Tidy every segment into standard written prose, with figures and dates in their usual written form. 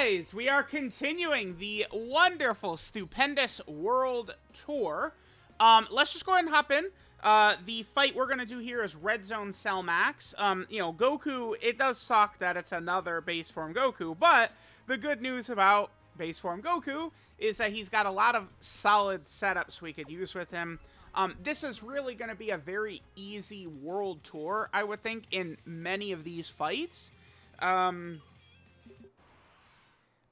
guys, we are continuing the wonderful, stupendous world tour. Let's just go ahead and hop in. The fight we're going to do here is Red Zone Cell Max. You know, Goku, it does suck that it's another base form Goku, but the good news about base form Goku is that he's got a lot of solid setups we could use with him. This is really going to be a very easy world tour, I would think, in many of these fights.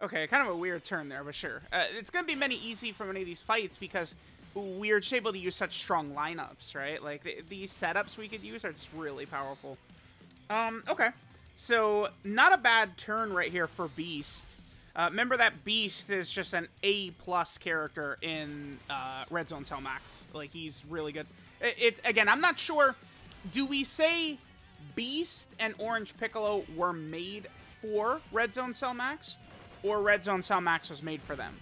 Okay, kind of a weird turn there, but sure. It's going to be many easy for many of these fights because we're just able to use such strong lineups, right? Like, these setups we could use are just really powerful. Okay. So, not a bad turn right here for Beast. Remember that Beast is just an A+ character in Red Zone Cell Max. Like, he's really good. It's again, I'm not sure. Do we say Beast and Orange Piccolo were made for Red Zone Cell Max? Or Red Zone Cell Max was made for them?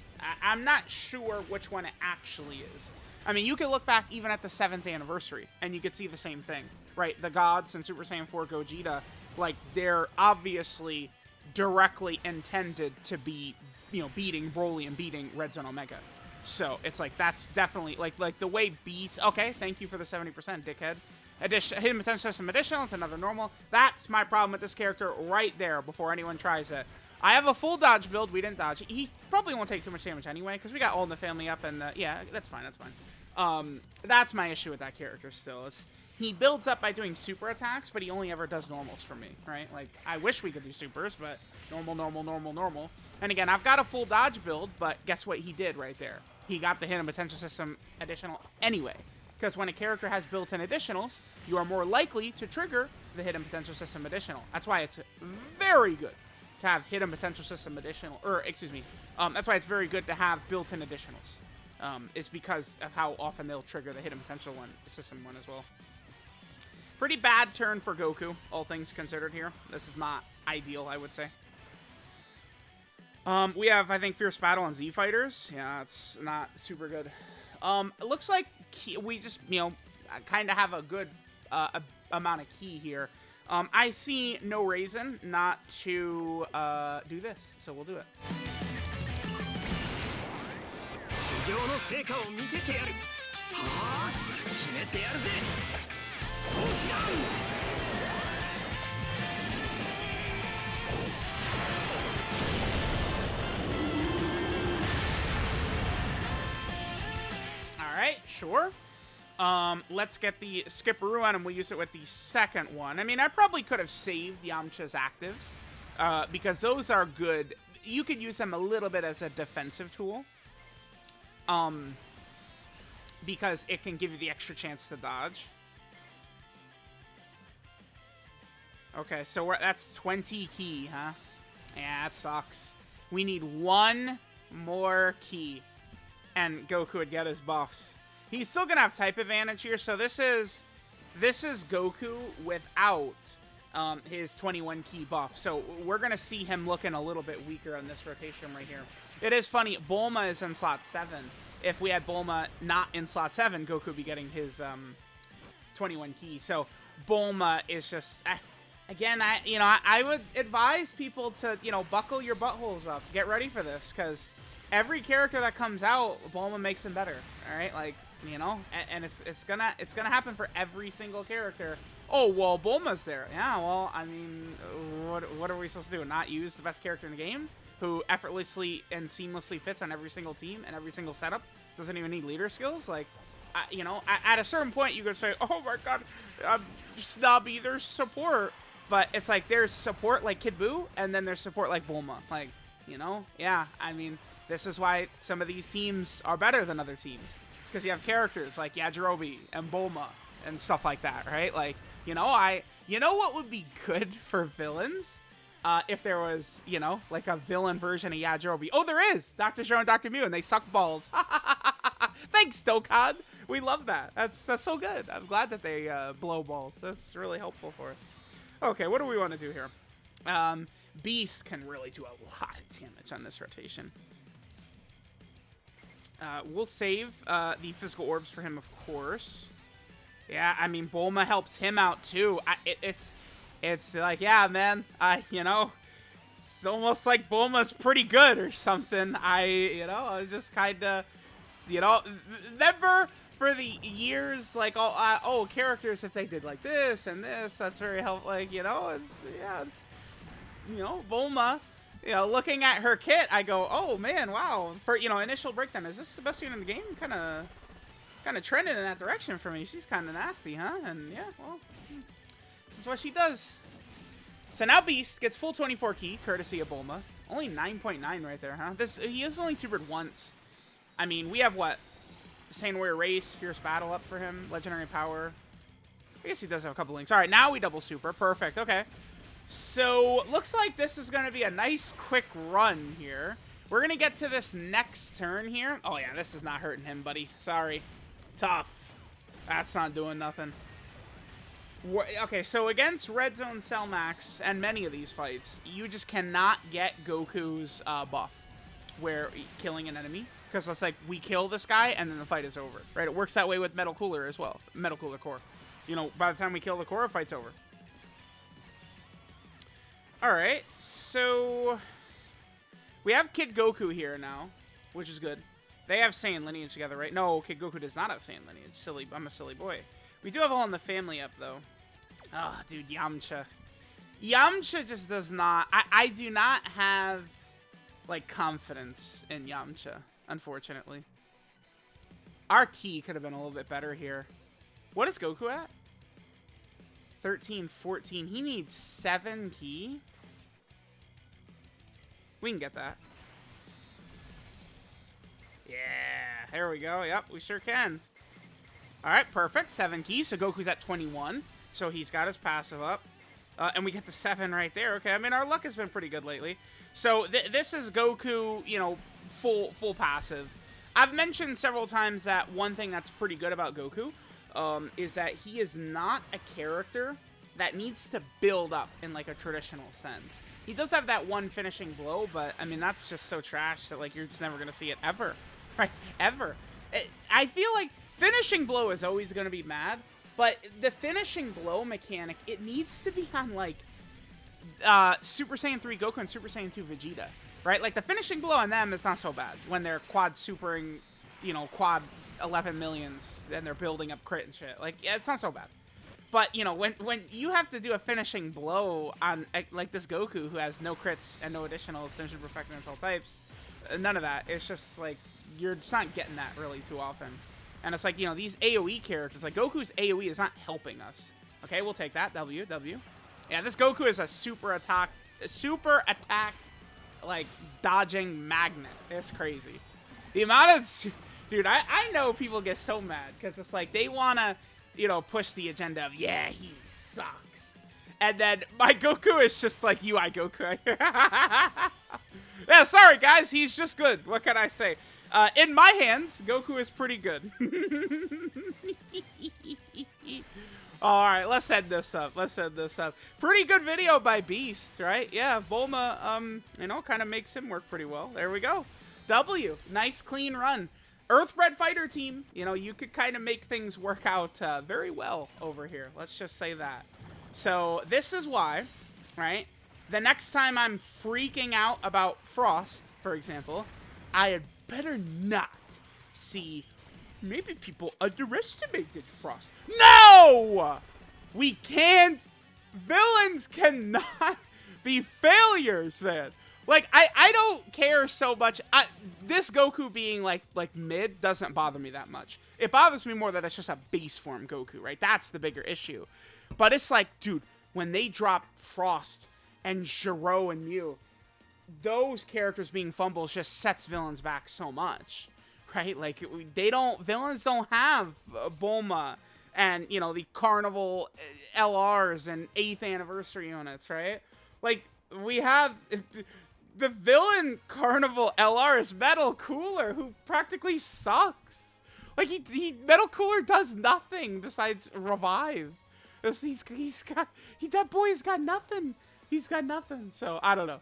I'm not sure which one it actually is. I mean, you could look back even at the 7th anniversary, and you could see the same thing, right? The gods and Super Saiyan 4 Gogeta, like, they're obviously directly intended to be, you know, beating Broly and beating Red Zone Omega. So, it's like, that's definitely, like the way Beast... Okay, thank you for the 70%, dickhead. Hidden Potential System Additional, it's another normal. That's my problem with this character right there before anyone tries it. I have a full dodge build. We didn't dodge. He probably won't take too much damage anyway, because we got All in the Family up, and yeah, that's fine, that's fine. That's my issue with that character still. He builds up by doing super attacks, but he only ever does normals for me, right? Like, I wish we could do supers, but normal, normal, normal, normal. And again, I've got a full dodge build, but guess what he did right there? He got the Hidden Potential System Additional anyway, because when a character has built-in additionals, you are more likely to trigger the Hidden Potential System Additional. That's why it's very good to have Hidden Potential System Additional, or excuse me, that's why it's very good to have built-in additionals, is because of how often they'll trigger the Hidden Potential System one as well. Pretty bad turn for Goku, all things considered here. This is not ideal, I would say. We have, I think, Fierce Battle on Z Fighters. Yeah, it's not super good. It looks like we just, you know, kind of have a good amount of key here. I see no reason not to do this, so we'll do it. Alright, sure. Let's get the Skipperoo on, and we'll use it with the second one. I mean, I probably could have saved Yamcha's actives, because those are good. You could use them a little bit as a defensive tool, because it can give you the extra chance to dodge. Okay, so that's 20 key, huh? Yeah, that sucks. We need one more key, and Goku would get his buffs. He's still gonna have type advantage here, so this is Goku without his 21 key buff. So we're gonna see him looking a little bit weaker on this rotation right here. It is funny, Bulma is in slot 7. If we had Bulma not in slot 7, Goku would be getting his 21 key. So Bulma is just again, I would advise people to, you know, buckle your buttholes up, get ready for this, because every character that comes out, Bulma makes them better. All right, like, you know, and it's gonna happen for every single character. Oh, well, Bulma's there. Yeah, well, I mean, what are we supposed to do? Not use the best character in the game, who effortlessly and seamlessly fits on every single team and every single setup, doesn't even need leader skills? Like, you know, at a certain point, you could say, oh my god, snobby, there's support. But it's like, there's support like Kid Buu, and then there's support like Bulma. Like, you know, yeah, I mean, this is why some of these teams are better than other teams. It's because you have characters like Yajirobe and Bulma and stuff like that, right? Like, you know what would be good for villains? If there was, you know, like a villain version of Yajirobe. Oh, there is! Dr. Zhou and Dr. Mew, and they suck balls. Thanks, Dokkan! We love that. That's so good. I'm glad that they blow balls. That's really helpful for us. Okay, what do we want to do here? Beast can really do a lot of damage on this rotation. We'll save the physical orbs for him, of course. Yeah, I mean, Bulma helps him out too. It's like, yeah, man, you know, It's almost like Bulma's pretty good or something. I was just kind of, remember for the years, like, characters, if they did like this and this, that's very helpful. Like, it's Bulma, looking at her kit, I go, oh man, wow. For, initial breakdown, is this the best unit in the game? Kind of trending in that direction for me. She's kind of nasty, huh? And yeah, well, this is what she does. So now Beast gets full 24 key, courtesy of Bulma. Only 9.9 right there, huh? He has only supered once. I mean, we have what? Saiyan Warrior Race, Fierce Battle up for him, Legendary Power. I guess he does have a couple links. All right, now we double super. Perfect, okay. So, looks like this is going to be a nice quick run here. We're going to get to this next turn here. Oh yeah, this is not hurting him, buddy. Sorry. Tough. That's not doing nothing. Okay, so against Red Zone Cell Max and many of these fights, you just cannot get Goku's buff, where killing an enemy, because it's like we kill this guy and then the fight is over, right? It works that way with Metal Cooler as well, Metal Cooler Core. By the time we kill the core, the fight's over. All right, so we have Kid Goku here now, which is good. They have Saiyan lineage together, right? No, Kid Goku does not have Saiyan lineage. Silly, I'm a silly boy. We do have All in the Family up, though. Oh, dude, Yamcha. Yamcha just does not... I do not have, like, confidence in Yamcha, unfortunately. Our key could have been a little bit better here. What is Goku at? 13, 14. He needs 7 key. We can get that. Yeah, there we go. Yep, we sure can. All right, perfect. 7 keys. So Goku's at 21. So he's got his passive up. And we get the 7 right there. Okay, I mean, our luck has been pretty good lately. So this is Goku, full passive. I've mentioned several times that one thing that's pretty good about Goku is that he is not a character that needs to build up in, like, a traditional sense. He does have that one finishing blow, but, I mean, that's just so trash that, like, you're just never going to see it ever. Right? Ever. I feel like finishing blow is always going to be mad, but the finishing blow mechanic, it needs to be on, like, Super Saiyan 3 Goku and Super Saiyan 2 Vegeta, right? Like, the finishing blow on them is not so bad when they're quad supering, quad 11 millions and they're building up crit and shit. Like, yeah, it's not so bad. But, when you have to do a finishing blow on, like, this Goku who has no crits and no additionals, Tension Perfect against all types, none of that. It's just, like, you're just not getting that really too often. And it's like, these AoE characters, like Goku's AoE is not helping us. Okay, we'll take that. W. Yeah, this Goku is a super attack, like, dodging magnet. It's crazy. The amount of, dude, I know people get so mad because it's like they want to, push the agenda of, yeah, he sucks. And then my Goku is just like UI Goku. Yeah, sorry, guys. He's just good. What can I say? In my hands, Goku is pretty good. All right, let's end this up. Pretty good video by Beast, right? Yeah, Bulma, kind of makes him work pretty well. There we go. W. Nice, clean run. Earthbred fighter team, you could kind of make things work out very well over here. Let's just say that. So this is why, right? The next time I'm freaking out about Frost, for example, I had better not see maybe people underestimated Frost. No! We can't. Villains cannot be failures, man. Like, I don't care so much. This Goku being, like mid doesn't bother me that much. It bothers me more that it's just a base form Goku, right? That's the bigger issue. But it's like, dude, when they drop Frost and Zero and Mew, those characters being fumbles just sets villains back so much, right? Like, villains don't have Bulma and, the Carnival LRs and 8th anniversary units, right? Like, we have... The villain Carnival LR is Metal Cooler, who practically sucks. Like, Metal Cooler does nothing besides revive. That boy's got nothing. He's got nothing. So, I don't know.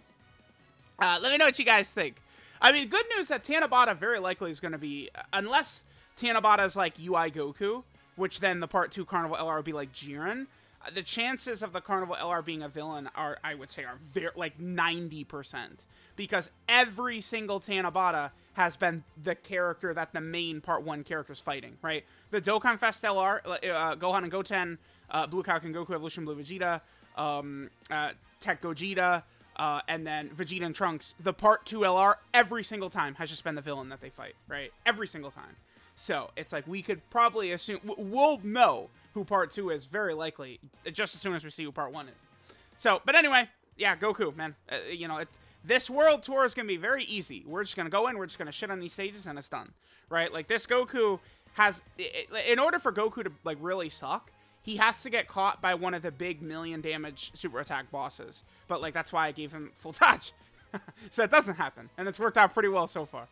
Let me know what you guys think. I mean, good news that Tanabata very likely is going to be, unless Tanabata is like UI Goku, which then the Part 2 Carnival LR would be like Jiren. the chances of the Carnival LR being a villain are, I would say, are very, like 90%. Because every single Tanabata has been the character that the main Part 1 character's fighting, right? The Dokkan Fest LR, Gohan and Goten, Blue Kaioken Goku Evolution Blue Vegeta, Tech Gogeta, and then Vegeta and Trunks, the Part 2 LR, every single time has just been the villain that they fight, right? Every single time. So, it's like, we could probably assume, we'll know who Part 2 is very likely, just as soon as we see who Part 1 is. So, but anyway, yeah, Goku, man. You know, this world tour is going to be very easy. We're just going to go in, we're just going to shit on these stages, and it's done, right? Like, this Goku has, in order for Goku to, like, really suck, he has to get caught by one of the big million damage super attack bosses. But, like, that's why I gave him full touch. So it doesn't happen, and it's worked out pretty well so far.